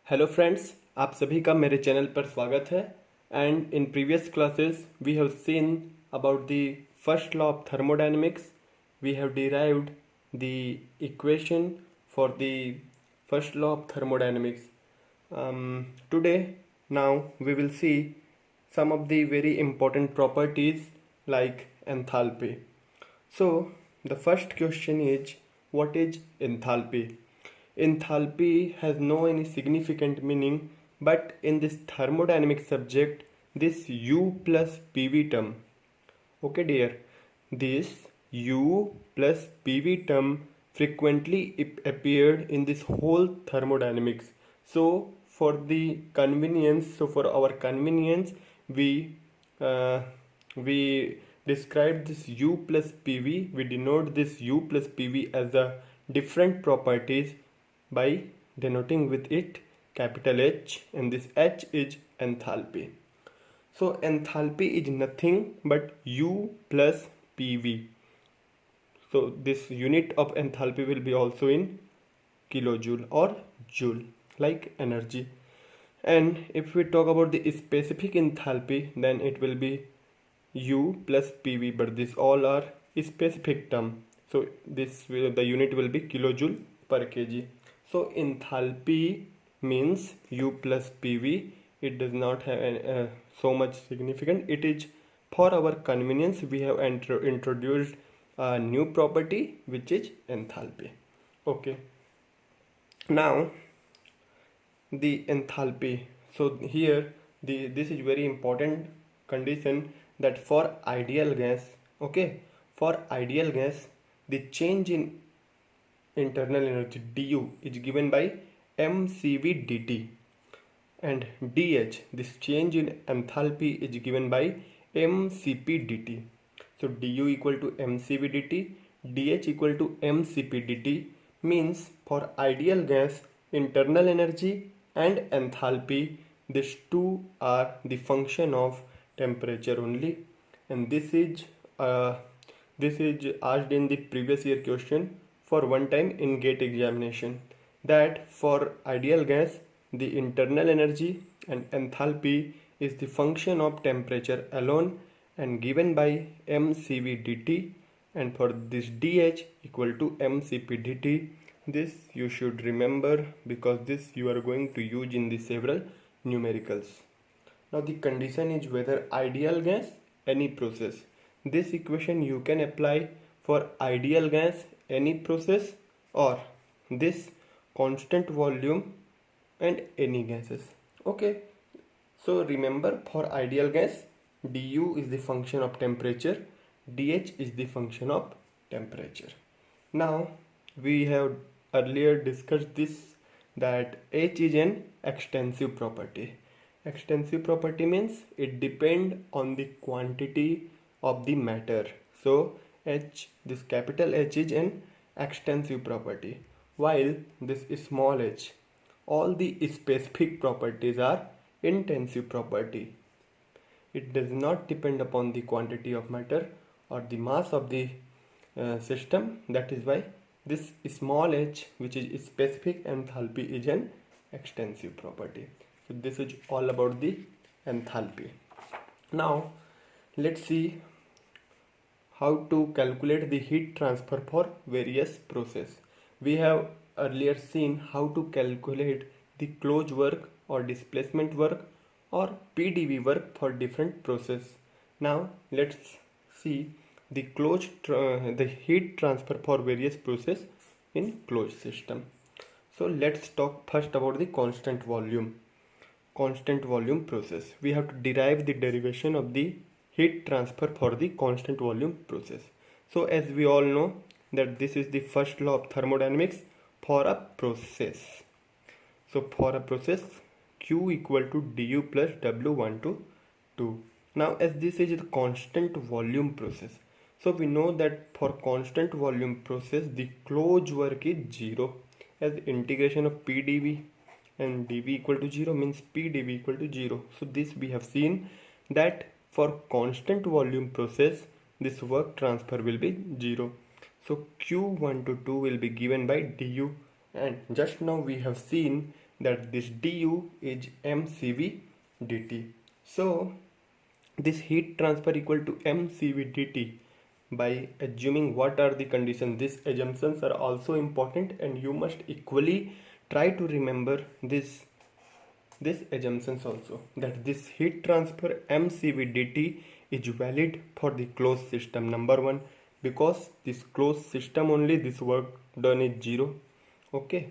Hello friends, आप सभी का मेरे चैनल पर स्वागत है। And in previous classes we have seen about the first law of thermodynamics. We have derived the equation for the first law of thermodynamics. Today now we will see some of the very important properties like enthalpy. So the first question is, what is enthalpy? Enthalpy has no any significant meaning, but in this thermodynamic subject, this U plus PV term, okay dear, this U plus PV term frequently appeared in this whole thermodynamics. So for our convenience, uh, we describe this U plus PV. We denote this U plus PV as a different properties by denoting with it capital H, and this H is enthalpy. So enthalpy is nothing but U plus PV. So this unit of enthalpy will be also in kilojoule or joule, like energy. And if we talk about the specific enthalpy, then it will be U plus PV, but these all are specific term. So the unit will be kilojoule per kg. So enthalpy means U plus PV. It does not have so much significant. It is for our convenience. We have introduced a new property which is enthalpy. Okay. Now the enthalpy. So here this is very important condition that for ideal gas, okay, for ideal gas the change in internal energy du is given by mcv dt, and dh, this change in enthalpy, is given by mcp dt. So du equal to mcv dt, dh equal to mcp dt, means for ideal gas internal energy and enthalpy, these two are the function of temperature only. And this is asked in the previous year question for one time in GATE examination, that for ideal gas the internal energy and enthalpy is the function of temperature alone and given by mcv dt, and for this dh equal to mcp dt. This you should remember because this you are going to use in the several numericals. Now the condition is whether ideal gas any process. This equation you can apply for ideal gas any process or this constant volume and any gases. Okay, so remember, for ideal gas du is the function of temperature, dh is the function of temperature. Now we have earlier discussed this, that H is an extensive property. Extensive property means it depends on the quantity of the matter. So H, this capital H is an extensive property, while this small h, all the specific properties are intensive property. It does not depend upon the quantity of matter or the mass of the system. That is why this small h, which is specific enthalpy, is an extensive property. So this is all about the enthalpy. Now let's see how to calculate the heat transfer for various process. We have earlier seen how to calculate the closed work or displacement work or PDV work for different process. Now let's see the the heat transfer for various process in closed system. So let's talk first about the constant volume process. We have to derive the derivation of the heat transfer for the constant volume process. So as we all know that this is the first law of thermodynamics for a process. So for a process, Q equal to du plus W1 to 2. Now as this is the constant volume process, so we know that for constant volume process the closed work is 0, as integration of P dV and dV equal to 0 means P dV equal to 0. So this we have seen that for constant volume process this work transfer will be 0. So Q1 to 2 will be given by du, and just now we have seen that this du is mcv dt. So this heat transfer equal to mcv dt by assuming what are the conditions. These assumptions are also important and you must equally try to remember this assumptions also, that this heat transfer mcv dt is valid for the closed system. Number one, because this closed system only this work done is zero. Okay,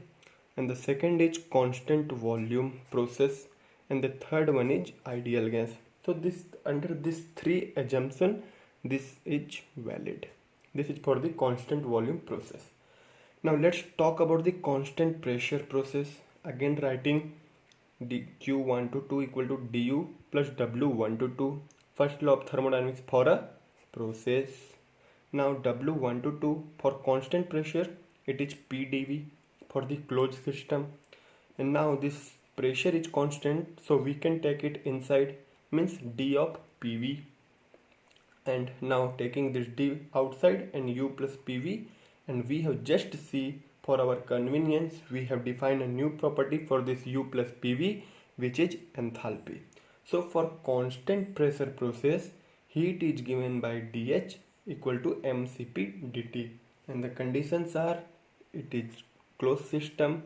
and the second is constant volume process, and the third one is ideal gas. So this, under this three assumption, this is valid. This is for the constant volume process. Now let's talk about the constant pressure process. Again, writing dq1 to 2 equal to du plus w1 to 2. First law of thermodynamics for a process. Now w1 to 2 for constant pressure, it is pdv for the closed system. And now this pressure is constant, so we can take it inside, means d of pv. And now taking this d outside and u plus pv, and we have just see, for our convenience, we have defined a new property for this u plus pv, which is enthalpy. So for constant pressure process, heat is given by dH equal to mcp dt, and the conditions are, it is closed system,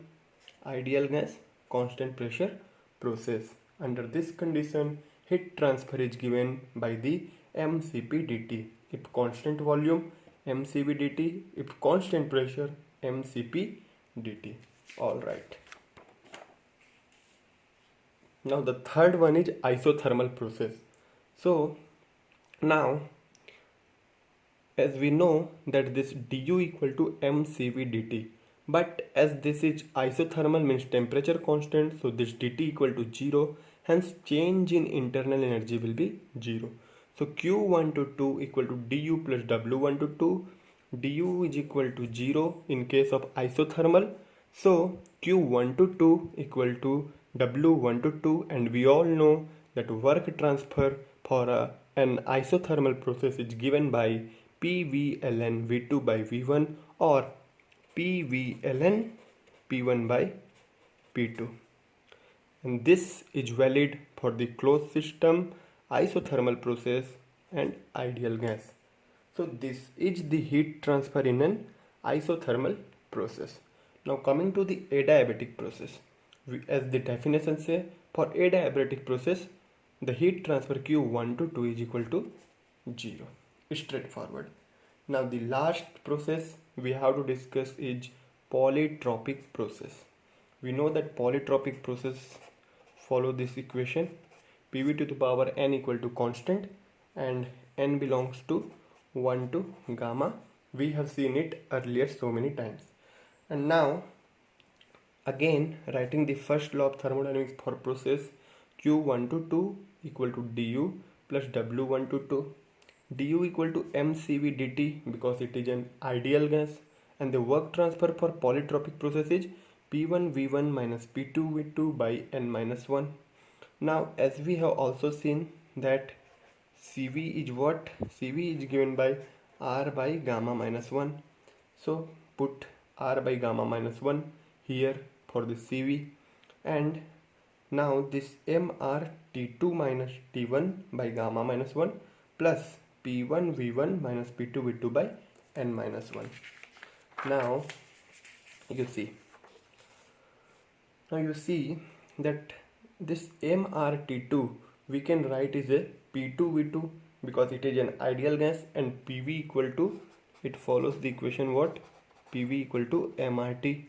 ideal gas, constant pressure process. Under this condition, heat transfer is given by the mcp dt. If constant volume, mcv dt. If constant pressure, mcp dt. All right. Now the third one is isothermal process. So now, as we know that this du equal to mcv dt, but as this is isothermal, means temperature constant, so this dt equal to 0, hence change in internal energy will be 0. So q1 to 2 equal to du plus w1 to 2. du is equal to 0 in case of isothermal, so q1 to 2 equal to w1 to 2, and we all know that work transfer for an isothermal process is given by pv ln v2 by v1 or pv ln p1 by p2, and this is valid for the closed system, isothermal process and ideal gas. So this is the heat transfer in an isothermal process. Now coming to the adiabatic process, as the definition say, for adiabatic process, the heat transfer q1 to 2 is equal to 0. Straightforward. Now the last process we have to discuss is polytropic process. We know that polytropic process follow this equation: pv to the power n equal to constant, and n belongs to 1 to gamma. We have seen it earlier so many times. And now again, writing the first law of thermodynamics for process, q1 to 2 equal to du plus w1 to 2. du equal to mcv dt because it is an ideal gas, and the work transfer for polytropic process is p1 v1 minus p2 v2 by n minus 1. Now as we have also seen that cv is what? cv is given by r by gamma minus 1. So put r by gamma minus 1 here for the cv, and now this mr t2 minus t1 by gamma minus 1 plus p1 v1 minus p2 v2 by n minus 1. Now you see that this mrt2 we can write is a p2 v2 because it is an ideal gas, and pv equal to, it follows the equation what? pv equal to mrt.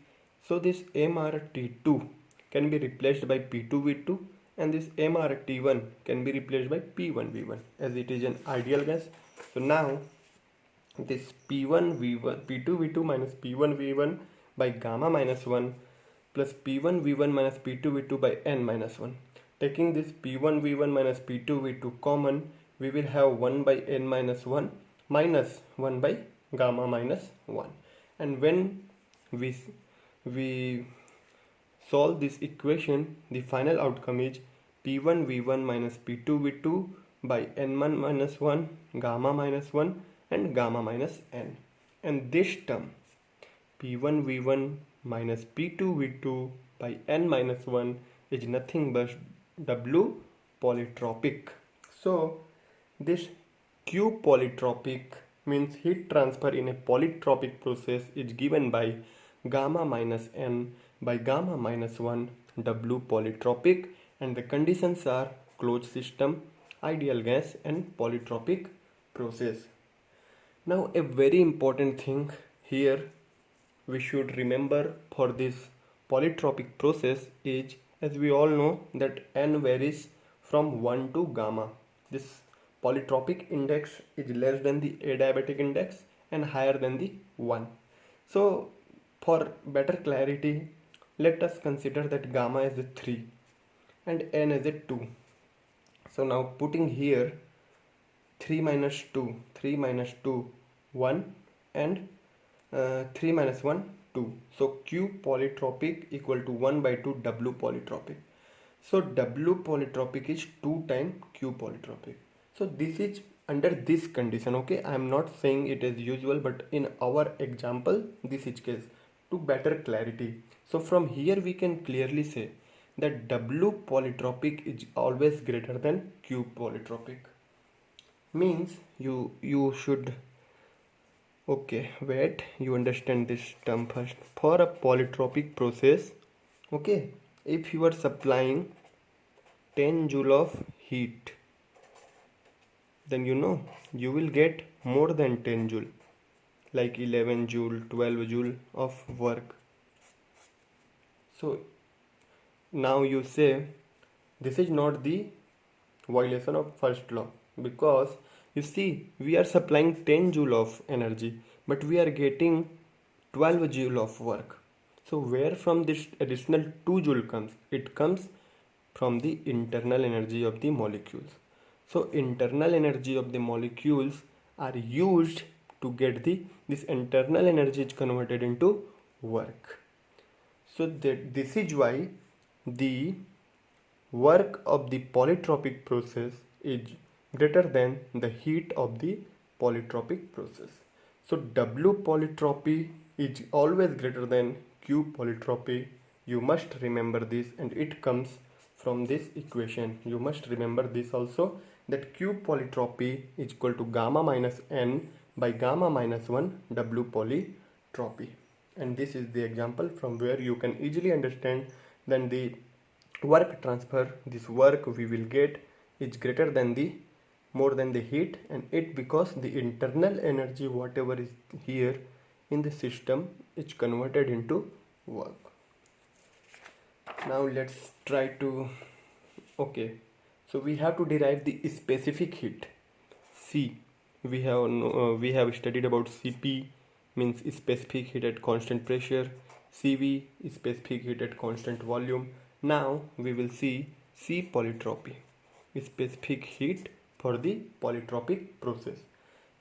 So this mrt2 can be replaced by p2 v2, and this mrt1 can be replaced by p1 v1 as it is an ideal gas. So now this p1 v1 p2 v2 minus p1 v1 by gamma minus 1 plus p1 v1 minus p2 v2 by n minus 1. Taking this p1 v1 minus p2 v2 common, we will have 1 by n minus 1 minus 1 by gamma minus 1. And when we solve this equation, the final outcome is p1 v1 minus p2 v2 by n1 minus 1, gamma minus 1 and gamma minus n. And this term p1 v1 minus p2 v2 by n minus 1 is nothing but W polytropic. So this Q polytropic means heat transfer in a polytropic process is given by gamma minus n by gamma minus 1 W polytropic, and the conditions are closed system, ideal gas and polytropic process. Now a very important thing here we should remember for this polytropic process is, as we all know, that n varies from 1 to gamma. This polytropic index is less than the adiabatic index and higher than the 1. So for better clarity, let us consider that gamma is a 3 and n is a 2. So now putting here 3 minus 2, 3 minus 2, 1, and 3 minus 1, 2. So Q polytropic equal to 1 by 2 W polytropic. So W polytropic is 2 times Q polytropic. So this is under this condition, okay? I am not saying it is usual, but in our example, this is case to better clarity. So from here we can clearly say that W polytropic is always greater than Q polytropic. Means you should, okay, wait, you understand this term first. For a polytropic process, okay, if you are supplying 10 joule of heat, then you will get more than 10 joule, like 11 joule, 12 joule of work. So now you say this is not the violation of first law, because you see we are supplying 10 joule of energy but we are getting 12 joule of work. So where from this additional 2 joule comes? It comes from the internal energy of the molecules. So internal energy of the molecules are used to get this internal energy is converted into work. So this is why the work of the polytropic process is greater than the heat of the polytropic process. So W polytropy is always greater than Q polytropy. You must remember this, and it comes from this equation. You must remember this also, that Q polytropy is equal to gamma minus n by gamma minus 1 W polytropy. And this is the example from where you can easily understand then the work transfer, this work we will get is greater than the more than the heat, and it because the internal energy whatever is here in the system is converted into work. Now let's try to, okay, so we have to derive the specific heat. C, we have studied about Cp means specific heat at constant pressure, Cv is specific heat at constant volume. Now we will see C polytropy, specific heat for the polytropic process.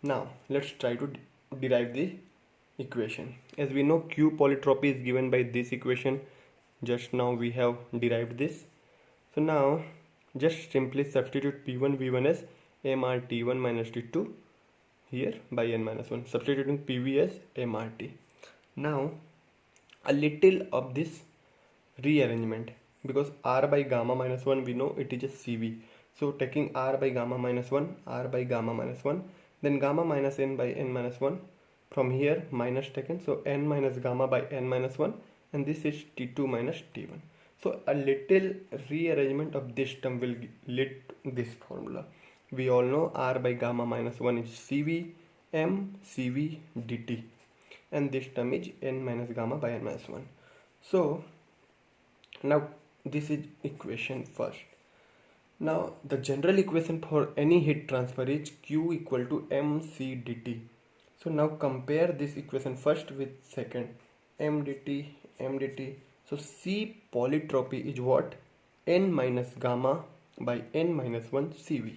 Now let's try to derive the equation. As we know, Q polytropy is given by this equation. Just now we have derived this. So now just simply substitute P1 V1 as mRT1 minus T2 here by n minus 1, substituting PV as mRT. Now a little of this rearrangement, because R by gamma minus 1 we know it is a CV. So taking R by gamma minus 1, R by gamma minus 1, then gamma minus n by n minus 1, from here minus taken, so n minus gamma by n minus 1, and this is T2 minus T1. So a little rearrangement of this term will lead this formula. We all know R by gamma minus 1 is CV m CV dt, and this term is n minus gamma by n minus 1. So now this is equation first. Now the general equation for any heat transfer is Q equal to mc dt. So now compare this equation first with second, m dt. So C polytropy is what? N minus gamma by n minus 1 CV.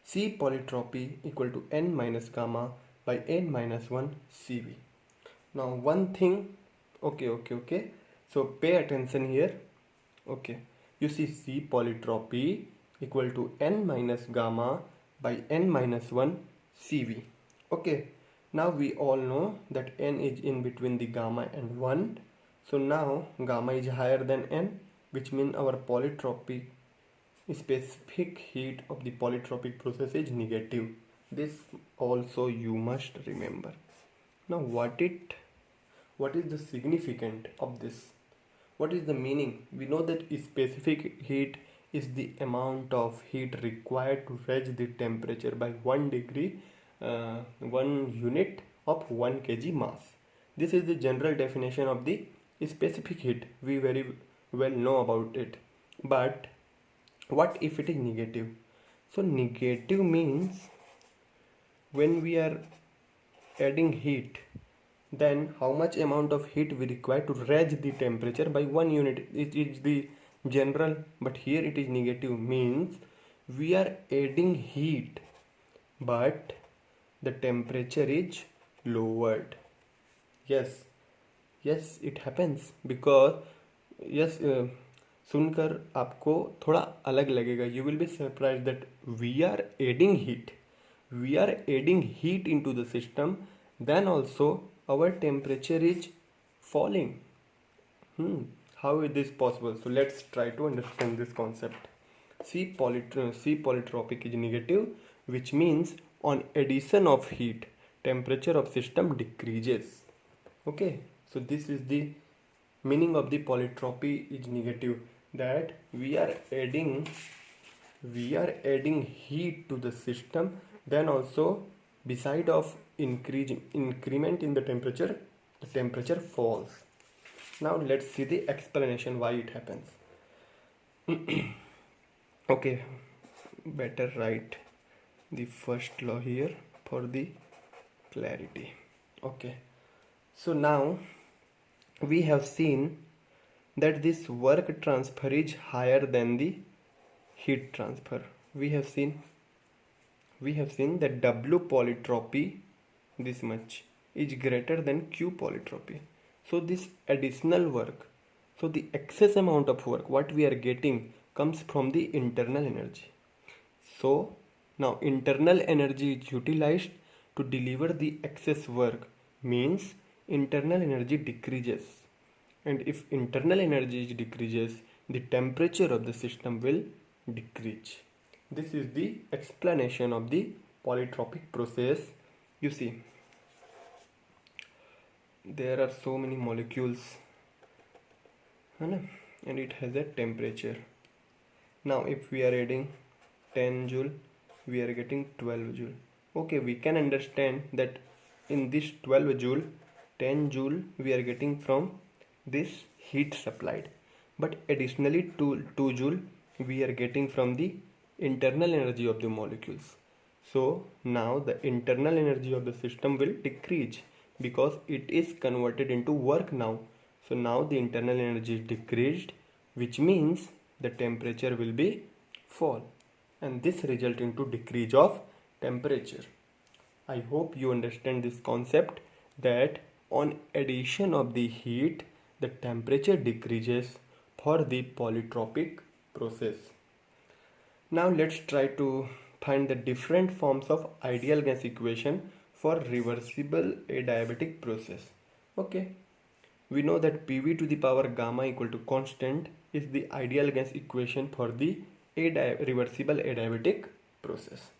C polytropy equal to n minus gamma by n minus 1 CV. Now one thing, okay. So pay attention here. Okay, you see C polytropy equal to n minus gamma by n minus 1 CV. Okay, now we all know that n is in between the gamma and 1. So now gamma is higher than n, which means our polytropic specific heat of the polytropic process is negative. This also you must remember. Now what is the significance of this? What is the meaning? We know that specific heat is the amount of heat required to raise the temperature by 1 degree, 1 unit of 1 kg mass. This is the general definition of the specific heat. We very well know about it. But what if it is negative? So negative means when we are adding heat, then how much amount of heat we require to raise the temperature by 1 unit. It is the general, but here it is negative, means we are adding heat but the temperature is lowered. Yes, it happens because सुनकर आपको थोड़ा अलग लगेगा. You will be surprised that we are adding heat into the system, then also our temperature is falling. How is this possible? So let's try to understand this concept. C polytropic is negative, which means on addition of heat, temperature of system decreases. Okay, so this is the meaning of the polytropy is negative, that we are adding heat to the system, then also beside of increment in the temperature falls. Now let's see the explanation why it happens. Okay, better write the first law here for the clarity. Okay, so now we have seen that this work transfer is higher than the heat transfer. We have seen that W polytropy, this much, is greater than Q polytropy. So this additional work, so the excess amount of work what we are getting comes from the internal energy. So now internal energy is utilized to deliver the excess work, means internal energy decreases, and if internal energy decreases, the temperature of the system will decrease. This is the explanation of the polytropic process. You see, there are so many molecules and it has a temperature. Now if we are adding 10 joule, we are getting 12 joule. Okay, we can understand that in this 12 joule, 10 joule we are getting from this heat supplied, but additionally 2 joule we are getting from the internal energy of the molecules. So now the internal energy of the system will decrease because it is converted into work now. So now the internal energy is decreased, which means the temperature will be fall, and this result into decrease of temperature. I hope you understand this concept, that on addition of the heat, the temperature decreases for the polytropic process. Now let's try to find the different forms of ideal gas equation for reversible adiabatic process. Okay, we know that PV to the power gamma equal to constant is the ideal gas equation for the reversible adiabatic process.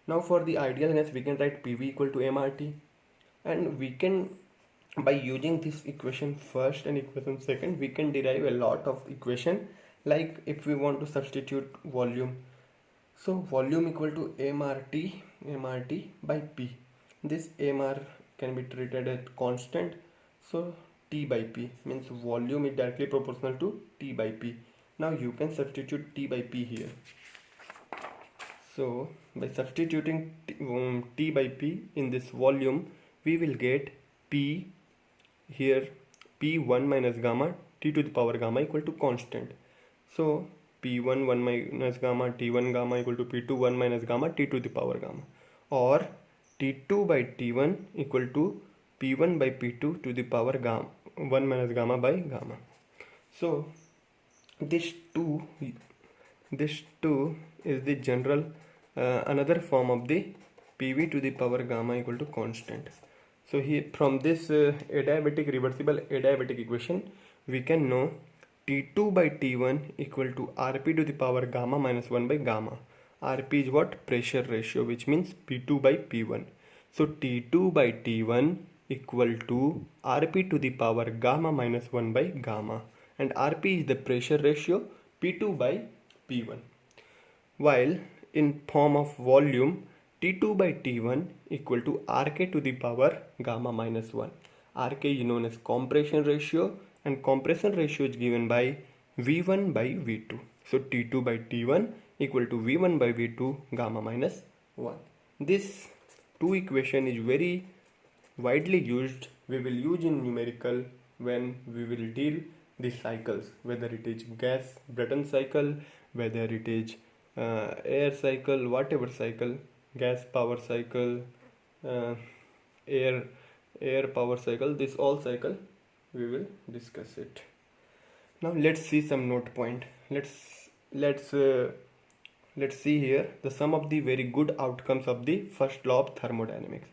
Now for the ideal gas we can write PV equal to mRT, and we can, by using this equation first and equation second, we can derive a lot of equation. Like if we want to substitute volume, so volume equal to mRT by P. This mR can be treated as constant, so T by P means volume is directly proportional to T by P. Now you can substitute T by P here. So by substituting T by P in this volume, we will get P here, P1 minus gamma T to the power gamma equal to constant. So P1 1 minus gamma T1 gamma equal to P2 1 minus gamma T to the power gamma, or T2 by T1 equal to P1 by P2 to the power gamma 1 minus gamma by gamma. So this 2 is the general another form of the PV to the power gamma equal to constant. So here from this reversible adiabatic equation, we can know T2 by T1 equal to Rp to the power gamma minus 1 by gamma. Rp is what? Pressure ratio, which means P2 by P1. So T2 by T1 equal to Rp to the power gamma minus 1 by gamma. And Rp is the pressure ratio, P2 by P1. While in form of volume, T2 by T1 equal to Rk to the power gamma minus 1. Rk is known as compression ratio, and compression ratio is given by V1 by V2. So T2 by T1 equal to V1 by V2 gamma minus 1. This two equation is very widely used. We will use in numerical when we will deal the cycles, whether it is gas Brayton cycle, whether it is air cycle, whatever cycle, gas power cycle, uh, air power cycle, this all cycle we will discuss it. Now let's see some note point. Let's see here the some of the very good outcomes of the first law of thermodynamics.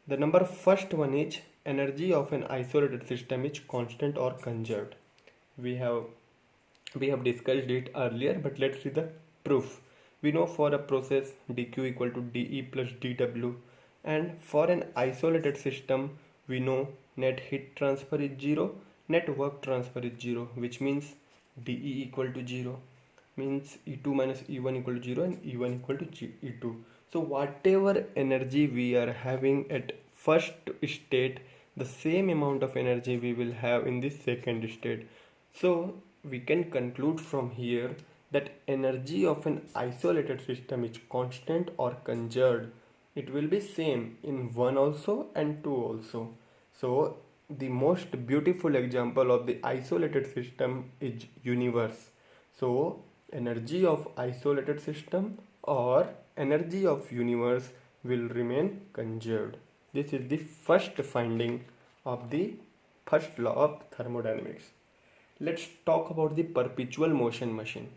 The number first one is energy of an isolated system is constant or conserved. We have discussed it earlier, but let's see the proof. We know for a process dq equal to dE plus dW, and for an isolated system we know net heat transfer is 0, net work transfer is 0, which means dE equal to 0, means E2 minus E1 equal to 0 and E1 equal to E2. So whatever energy we are having at first state, the same amount of energy we will have in the second state. So we can conclude from here that energy of an isolated system is constant or conserved. It will be same in 1 also and 2 also. So the most beautiful example of the isolated system is universe. So energy of isolated system or energy of universe will remain conserved. This is the first finding of the first law of thermodynamics. Let's talk about the perpetual motion machine.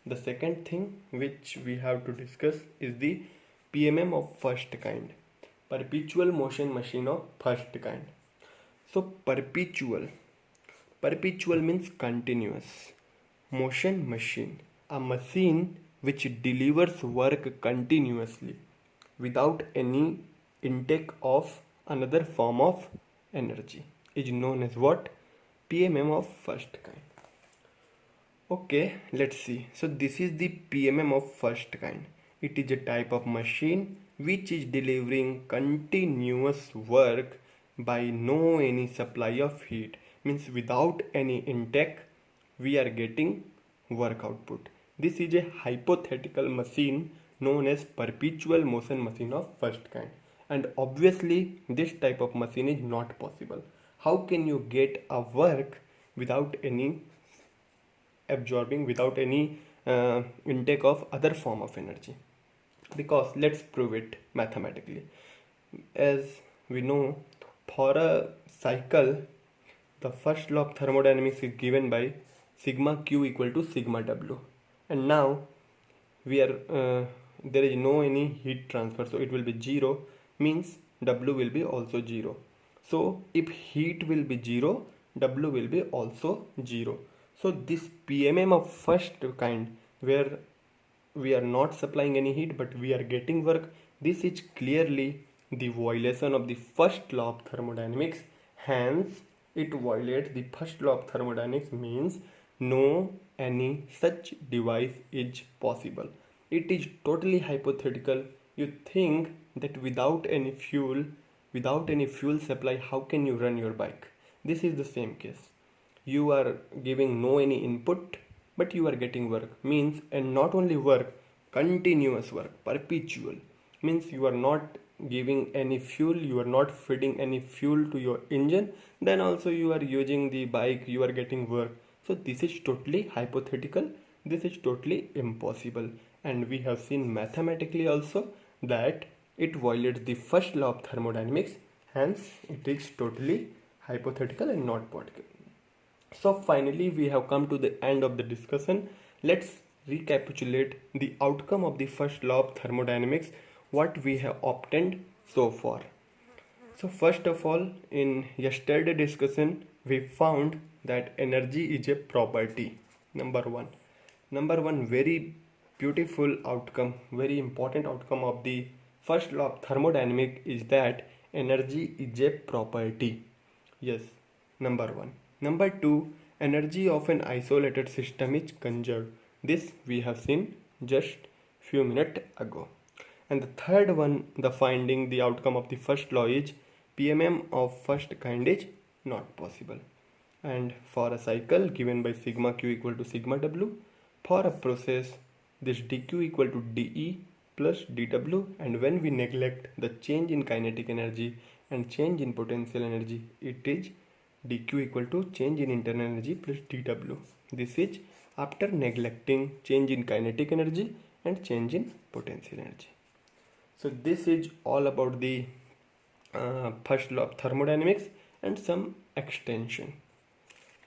The second thing which we have to discuss is the PMM of first kind, perpetual motion machine of first kind. So perpetual means continuous. Motion machine, a machine which delivers work continuously without any intake of another form of energy, is known as what? PMM of first kind. Okay, let's see. So this is the PMM of first kind. It is a type of machine which is delivering continuous work by no any supply of heat, means without any intake we are getting work output. This is a hypothetical machine known as perpetual motion machine of first kind, and obviously this type of machine is not possible. How can you get a work without any absorbing, without any intake of other form of energy? Because let's prove it mathematically. As we know, for a cycle, the first law of thermodynamics is given by sigma q equal to sigma w, and now we are there is no any heat transfer, so it will be 0, means w will be also 0. So if heat will be 0, w will be also 0. So this PMM of first kind, where we are not supplying any heat but we are getting work, this is clearly the violation of the first law of thermodynamics. Hence it violates the first law of thermodynamics, means no any such device is possible. It is totally hypothetical. You think that without any fuel supply, how can you run your bike? This is the same case. You are giving no any input but you are getting work, means, and not only work, continuous work, perpetual, means you are not giving any fuel, you are not feeding any fuel to your engine, then also you are using the bike, you are getting work. So this is totally hypothetical, this is totally impossible, and we have seen mathematically also that it violates the first law of thermodynamics. Hence it is totally hypothetical and not practical. So finally we have come to the end of the discussion. Let's recapitulate the outcome of the first law of thermodynamics, what we have obtained so far. So first of all, in yesterday discussion we found that energy is a property. Number one. Number one, very beautiful outcome, very important outcome of the first law of thermodynamics is that energy is a property. Yes, number one. Number two, energy of an isolated system is conserved. This we have seen just few minutes ago. And the third one, the finding, the outcome of the first law is PMM of first kind is not possible. And for a cycle given by sigma q equal to sigma w, for a process this dq equal to dE plus dW, and when we neglect the change in kinetic energy and change in potential energy, it is dq equal to change in internal energy plus dW. This is after neglecting change in kinetic energy and change in potential energy. So this is all about the first law of thermodynamics and some extension.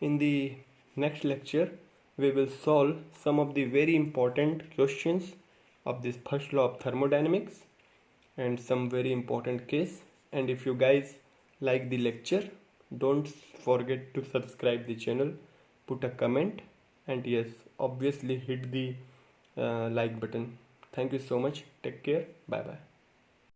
In the next lecture, we will solve some of the very important questions of this first law of thermodynamics and some very important case. And if you guys like the lecture, don't forget to subscribe the channel, put a comment, and yes, obviously hit the like button. Thank you so much. Take care. Bye bye.